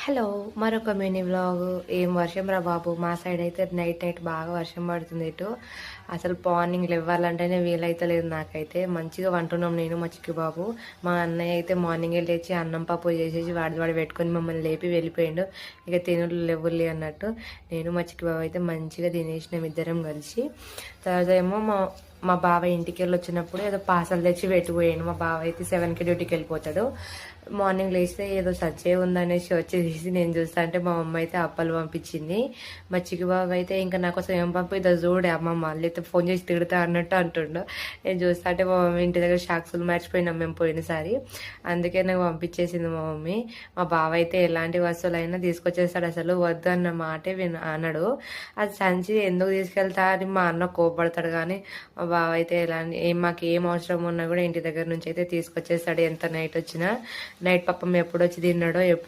Hello! మరొక mini vlog. ఏం వర్షం రా బాబు! మా సైడ్ అయితే నైట్ నైట్ బాగా వర్షం పడుతుంది ఇటు. అసలు మార్నింగ్ లెవ్వాలంటేనే వీలైతలేదు నాకైతే. మంచిగా వంటున్నాం నేను, మా చిట్టి బాబు. మా అన్నయ్య అయితే మార్నింగే లేచి అన్నం పప్పు చేసేసి వాడిది వాడు పెట్టుకొని మమ్మల్ని లేపి వెళ్ళిపోయిండు. ఇక తినులు లెవ్వులే అన్నట్టు. నేను మా చిట్టి బాబు అయితే మంచిగా తినేసినాం ఇద్దరం కలిసి. తర్వాత ఏమో మా మా బావ ఇంటికి వెళ్ళి వచ్చినప్పుడు ఏదో పార్సల్ తెచ్చి పెట్టిపోయాడు. మా బావ అయితే 7కి డ్యూటీకి వెళ్ళిపోతాడు. మార్నింగ్ లేస్తే ఏదో సచ్చే ఉందనేసి వచ్చి తీసి నేను చూస్తా అంటే మా అమ్మ అయితే అప్పలు పంపించింది. మా చిక్కు బాబు అయితే ఇంకా నా కోసం ఏం పంపిద్దో చూడే అమ్మమ్మ, లేకపోతే ఫోన్ చేసి తిడతా అన్నట్టు అంటుండు. నేను చూస్తా అంటే మా మమ్మీ ఇంటి దగ్గర షాక్స్లు మర్చిపోయినాం మేము పోయినసారి. అందుకే నాకు పంపించేసింది మా మమ్మీ. మా బావ అయితే ఎలాంటి వస్తువులైనా తీసుకొచ్చేస్తాడు, అసలు వద్దు అన్న మాటే అనడు. అది సంచి ఎందుకు తీసుకెళ్తా అని మా అన్న కోపడతాడు, కానీ మా బావ అయితే మాకు ఏం అవసరం ఉన్నా కూడా ఇంటి దగ్గర నుంచి అయితే తీసుకొచ్చేస్తాడు. ఎంత నైట్ వచ్చినా. నైట్ పాపం ఎప్పుడు వచ్చి తిన్నాడో ఎప్పుడు